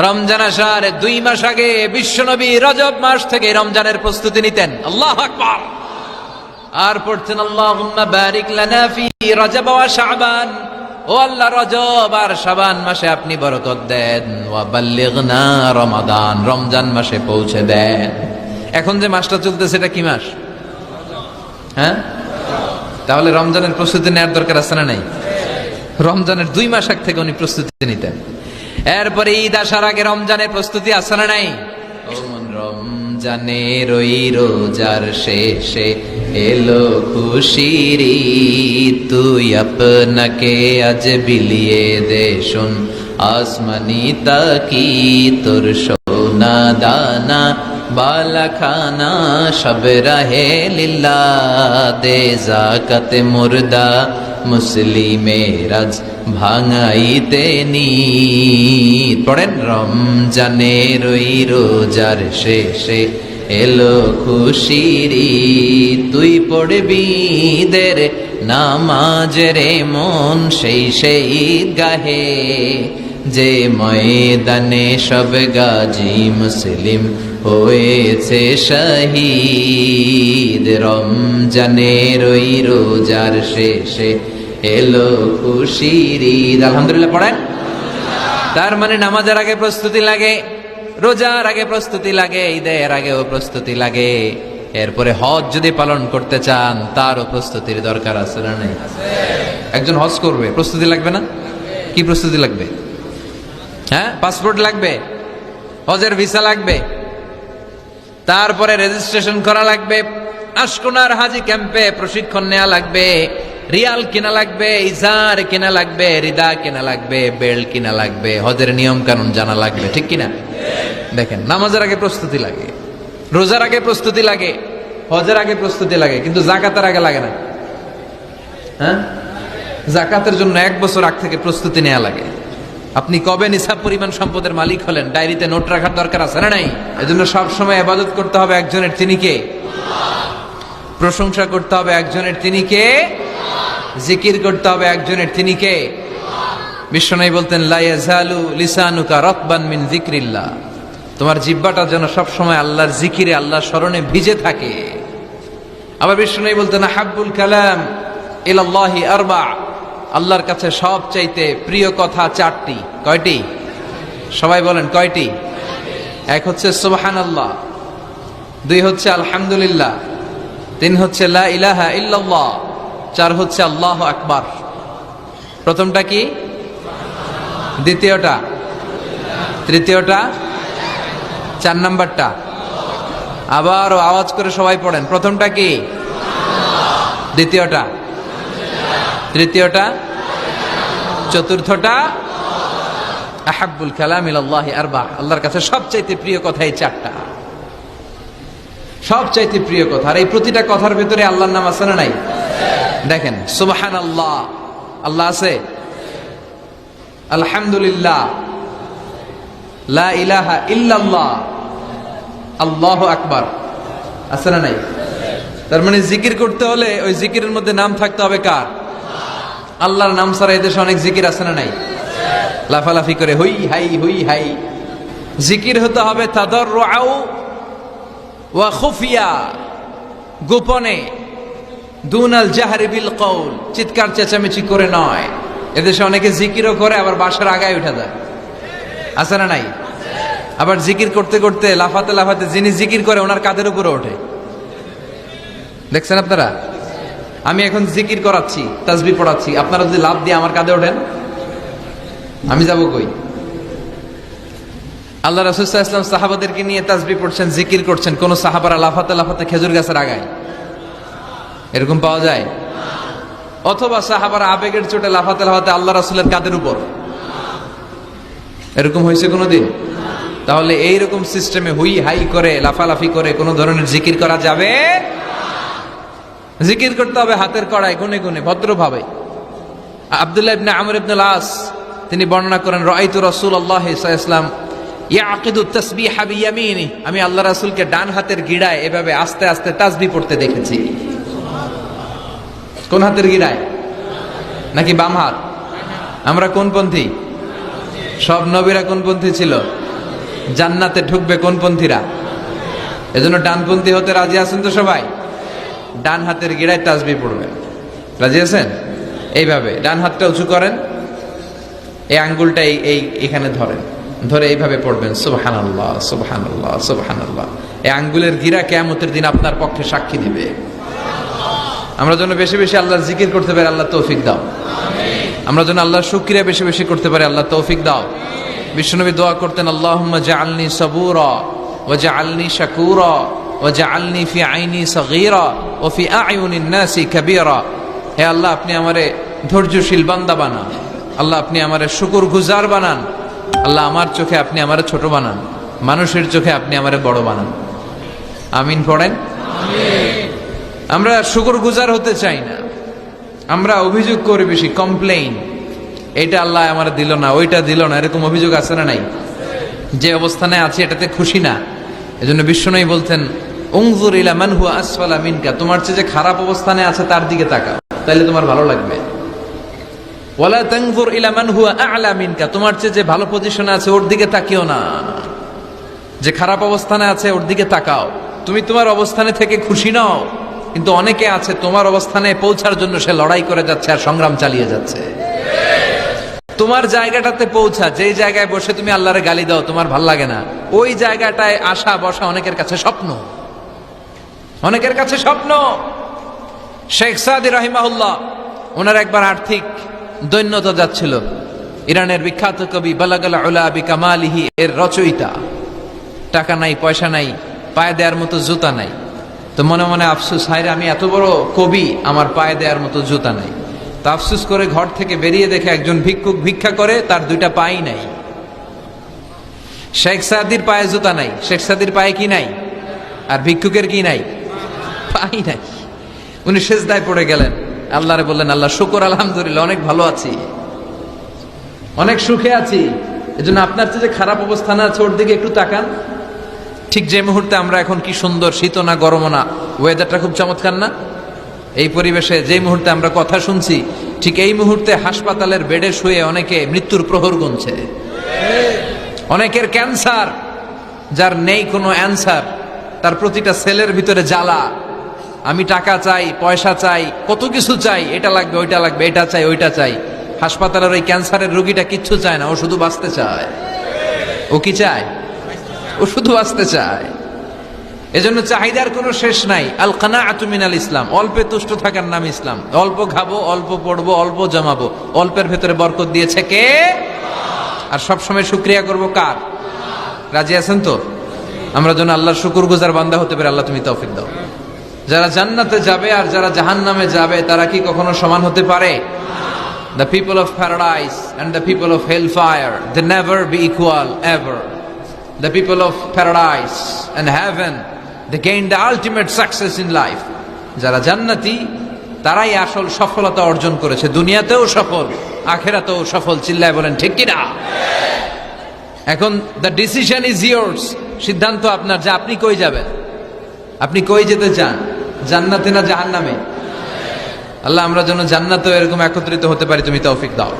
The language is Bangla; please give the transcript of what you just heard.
রমজান আসার 2 মাস আগে বিশ্বনবী রজব মাস থেকে রমজানের প্রস্তুতি নিতেন। আল্লাহু আকবার। আর পড়তেন আল্লাহুম্মা বারিক লানা ফি রজব ওয়া শাবান, ও আল্লাহ রজব আর শাবান মাসে আপনি বরকত দেন, ওয়া বাল্লিগনা রমাদান, রমজান মাসে পৌঁছে দেন। এখন যে মাসটা চলতেছে এটা কি মাস? হ্যাঁ, তাহলে রমজানের প্রস্তুতি নেওয়ার দরকার আছে না নাই? রমজানের 2 মাস আগ থেকে উনি প্রস্তুতি নিতেন। এরপরে ঈদ আসার আগে রমজানের প্রস্তুতি আছে না নাই? রমজানের ওই রোজার শেষে এলো খুশির ঈদ, তুই আপনাকে আজ বিলিয়ে দে শোন আসমানি তাকি, তোর সোনা দানা বালা খানা সব রাহে লিল্লাহ, দে যাকাতে মুর্দা মুসলিমেরাজ ভাঙাইতে নিদ। পড়েন রমজানের ওই রোজার শেষে এলো খুশির ঈদ, তুই পড়বি দের নামাজের মন সেই গাহে, যে ময়দানে সব গাজী মুসলিম হয়েছে শহীদ। রমজানের ওই রোজার শেষে এলো খুশির ঈদ। আলহামদুলিল্লাহ পড়েন। তার মানে নামাজের আগে প্রস্তুতি লাগে, রোজার আগে প্রস্তুতি লাগে, ঈদের আগেও প্রস্তুতি লাগে। এরপরে হজ যদি পালন করতে চান তারও প্রস্তুতির দরকার আছে না নাই? একজন হজ করবে, প্রস্তুতি লাগবে না? কি প্রস্তুতি লাগবে? হ্যাঁ, পাসপোর্ট লাগবে, হজের ভিসা লাগবে, তারপরে রেজিস্ট্রেশন করা লাগবে, আশকোনার হাজি ক্যাম্পে প্রশিক্ষণ নেওয়া লাগবে, রিয়াল কিনা লাগবে, ইজার কিনা লাগবে, রিদা কিনা লাগবে, বেল্ট কিনা লাগবে, হজের নিয়ম কানুন জানা লাগবে, ঠিক কিনা? দেখেন, নামাজের আগে প্রস্তুতি লাগে, রোজার আগে প্রস্তুতি লাগে, হজের আগে প্রস্তুতি লাগে, কিন্তু যাকাতের আগে লাগে না। হ্যাঁ, যাকাতের জন্য 1 বছর আগ থেকে প্রস্তুতি নেওয়া লাগে। আপনি কবে নিসাব পরিমাণ সম্পদের মালিক হলেন ডায়েরিতে নোট রাখার দরকার আছে না নাই? এজন্য সব সময় ইবাদত করতে হবে একজনের, তিনি কে? প্রশংসা করতে হবে একজনের, তিনি কে? জিকির করতে হবে একজনের, তিনি কে? বিশ্বনবী বলতেন লা ইয়াজালু লিসানুকা রাতবান মিন যিকরিল্লাহ, তোমার জিহ্বাটা যেন সব সময় আল্লাহর জিকিরে, আল্লাহর স্মরণে ভিজে থাকে। আবার বিশ্বনবী বলতেন হাব্বুল কালাম ইলাল্লাহি আরবা, আল্লাহর কাছে সবচাইতে প্রিয় কথা 4টি। কয়টি? সবাই বলেন কয়টি? 1 হচ্ছে সুবহানাল্লাহ, 2 হচ্ছে আলহামদুলিল্লাহ, 3 হচ্ছে লা ইলাহা ইল্লাল্লাহ, 4 হচ্ছে আল্লাহু আকবার। প্রথমটা কি? দ্বিতীয়টা? তৃতীয়টা? 4 নাম্বারটা? আবারও আওয়াজ করে সবাই পড়েন, প্রথমটা কি? দ্বিতীয়টা? তৃতীয়টা? চতুর্থটা? আহাব্বুল কালাম ইলাল্লাহি আরবা, আল্লাহর কাছে সবচাইতে প্রিয় কথা এই 4টা, সবচাইতে প্রিয় কথা। আর এই প্রতিটা কথার ভিতরে আল্লাহর নাম আছে না নাই? দেখেন, সুবহানাল্লাহ, আল্লাহ আছে, আলহামদুলিল্লাহ, লা ইলাহা ইল্লাল্লাহ, আল্লাহু আকবার, আছে না নাই? তার মানে জিকির করতে হলে ওই জিকিরের মধ্যে নাম থাকতে হবে কার? আল্লাহর নাম ছাড়া এদেশে অনেক জিকির আছে না নাই? লাফালাফি করে হুই হাই হুই হাই। জিকির হতে হবে তাদাররুআ ওয়া খুফিয়া, গোপনে, দুনাল জাহরি বিল কওল, চিৎকার চেঁচামেচি করে নয়। এদেশে অনেকে জিকিরও করে আবার বাসার আগায় উঠে যায়, আছে না নাই? আবার জিকির করতে করতে লাফাতে লাফাতে যিনি জিকির করে ওনার কাঁধের উপরে ওঠে, দেখছেন আপনারা? আমি এখন জিকির করাচ্ছি, তাসবিহ পড়াচ্ছি, আপনারা যদি লাভ দিয়ে আমার কাঁধে ওঠেন, আমি যাব কই? আল্লাহ রাসূল সাল্লাল্লাহু আলাইহি ওয়াসাল্লাম সাহাবাদেরকে নিয়ে তাসবিহ পড়ছেন, জিকির করছেন, কোন সাহাবারা লাফাতে লাফাতে খেজুর গাছের আগায়, এরকম পাওয়া যায়? অথবা সাহাবারা আবেগের চোটে লাফাতে লাফাতে আল্লাহ রাসূলের কাঁধের উপর, এরকম হয়েছে কোনোদিন? তাহলে এইরকম সিস্টেমে হুই হাই করে লাফালাফি করে কোন ধরনের জিকির করা যাবে? জিকির করতে হবে হাতের কড়ায়, গুনে গুনে, ভদ্রভাবে। আব্দুল্লাহ ইবনে আমর ইবনে আল-আস তিনি বর্ণনা করেন, রাআইতু রাসূলুল্লাহ সাল্লাল্লাহু আলাইহি ওয়াসাল্লাম ইয়াকিদু তাসবিহা বিয়ামিনি, আমি আল্লাহ রাসূলকে ডান হাতের গিড়ায় এভাবে আস্তে আস্তে তাসবিহ পড়তে দেখেছি। কোন হাতের গিড়ায়? নাকি বাম হাত? আমরা কোন পন্থী? সব নবীরা কোন পন্থী ছিল? জান্নাতে ঢুকবে কোন পন্থীরা? এজন্য ডানপন্থী হতে রাজি আছেন তো সবাই? ডান হাতের গিরায় তাসবিহ পড়বেন, রাজি আছেন? এইভাবে ডান হাতটা উঁচু করেন, এই আঙ্গুলটা এখানে ধরেন, ধরে এইভাবে পড়বেন সুবহানাল্লাহ সুবহানাল্লাহ সুবহানাল্লাহ। এই আঙ্গুলের গিরা কিয়ামতের দিন আপনার পক্ষে সাক্ষী দিবে। আমরা যেন বেশি বেশি আল্লাহর জিকির করতে পারি, আল্লাহ তৌফিক দাও। আমরা যেন আল্লাহর শুকরিয়া বেশি বেশি করতে পারি, আল্লাহ তৌফিক দাও। বিশ্বনবী দোয়া করতেন, আল্লাহুম্মা জাআলনি সাবুরা ওয়া জাআলনি শাকুরা ওয়া জাআলনি ফি আইনি সগীরা ওয়া ফি আ'য়ুনিন নাসি কাবীরা। হে আল্লাহ, আপনি আমারে ধৈর্যশীল বান্দা বানান, আল্লাহ আপনি আমারে শুকরগুজার বানান, আল্লাহ আমার চোখে আপনি আমারে ছোট বানান, মানুষের চোখে আপনি আমারে বড় বানান। আমিন পড়েন। আমরা শুকরগুজার হতে চাই না, আমরা অভিযোগ করি বেশি, কমপ্লেইন, এটা আল্লাহ আমার দিল না, ওইটা দিল না, এরকম অভিযোগ আছে না নাই? যে অবস্থানে আছে এটাতে খুশি না। এজন্য বিশ্বনবী বলতেন, উনজুর ইলা মান হুয়া আসফালা মিনকা, তোমার চেয়ে যে খারাপ অবস্থানে আছে তার দিকে তাকাও, তাইলে তোমার ভালো লাগবে। ওয়ালা তানজুর ইলা মান হুয়া আ'লা মিনকা, তোমার চেয়ে যে ভালো পজিশনে আছে ওর দিকে তাকিও না, যে খারাপ অবস্থানে আছে ওর দিকে তাকাও। তুমি তোমার অবস্থানে থেকে খুশি নাও, কিন্তু অনেকে আছে তোমার অবস্থানে পৌঁছার জন্য সে লড়াই করে যাচ্ছে আর সংগ্রাম চালিয়ে যাচ্ছে। তোমার জায়গাটাতে পৌঁছা, যেই জায়গায় বসে তুমি আল্লাহরে গালি দাও, তোমার ভাল লাগে না, ওই জায়গাটায় আসা বসা অনেকের কাছে স্বপ্ন, অনেকের কাছে স্বপ্ন। শেখ সাদি রাহিমাহুল্লাহ, ওনার একবার আর্থিক দৈন্যতা যাচ্ছিল। ইরানের বিখ্যাত কবি বালাগাল উলা বিকামালিহি এর রচয়িতা, টাকা নাই, পয়সা নাই, পায়ে দেওয়ার মতো জুতা নাই। তো মনে মনে আফসোস, হায়রে আমি এত বড় কবি, আমার পায়ে দেওয়ার মতো জুতা নাই। তা আফসোস করে ঘর থেকে বেরিয়ে দেখে একজন ভিক্ষুক ভিক্ষা করে, তার দুইটা পাই নাই। শেখ সাদির পায়ে জুতা নাই, শেখ সাদির পায়ে কি নাই? আর ভিক্ষুকের কি নাই? পাই নাই। উনি সেজদায় পড়ে গেলেন, আল্লাহরে বললেন, আল্লাহ শুকর, আলহামদুলিল্লাহ, অনেক ভালো আছি, অনেক সুখে আছি। এজন্য আপনার চেয়ে যে খারাপ অবস্থানে আছে ওর দিকে একটু তাকান। ঠিক যে মুহূর্তে আমরা এখন, কি সুন্দর, শীত না গরম না, ওয়েদারটা খুব চমৎকার না? এই পরিবেশে যে মুহূর্তে আমরা কথা শুনছি, ঠিক এই মুহূর্তে হাসপাতালের বেডে শুয়ে অনেকে মৃত্যুর প্রহর গুনছে। অনেকের ক্যান্সার, যার নেই কোনো অ্যান্সার, তার প্রতিটা সেলের ভিতরে জ্বালা, আমি টাকা চাই, পয়সা চাই, কত কিছু চাই, এটা লাগবে, ওইটা লাগবে, এটা চাই, ওইটা চাই। হাসপাতালের ওই ক্যান্সারের রোগীটা কিচ্ছু চায় না, ও শুধু বাঁচতে চায়। ও কি চায়? ও শুধু বাঁচতে চায়। এজন্য চাহিদার কোনো শেষ নাই। আল কানাআতু মিনাল ইসলাম, অল্পে তুষ্ট থাকার নাম ইসলাম। অল্প খাবো, অল্প পড়বো, অল্প জমাবো, অল্পের ভেতরে বরকত দিয়েছে কে? আর সবসময় শুকরিয়া করবো কার? রাজি আছেন তো? আমরা যেন আল্লাহর শুকরগুজার বান্দা হতে পারি, আল্লাহ তুমি তৌফিক দাও। যারা জান্নাতে যাবে আর যারা জাহান্নামে যাবে, তারা কি কখনো সমান হতে পারে? The people of paradise and the people of hellfire, they never be equal ever. The people of paradise and heaven, they gain the ultimate success in life. যারা জান্নাতি তারাই আসল সফলতা অর্জন করেছে, দুনিয়াতেও সফল, আখিরাতেও সফল। চিল্লায় বলেন ঠিক কি না? এখন the decision is yours, সিদ্ধান্ত আপনার যে আপনি কই যাবেন, আপনি কই যেতে চান, জান্নাতে না জাহান্নামে? আল্লাহ আমরা যেন জান্নাতেও এরকম একত্রিত হতে পারি, তুমি তৌফিক দাও।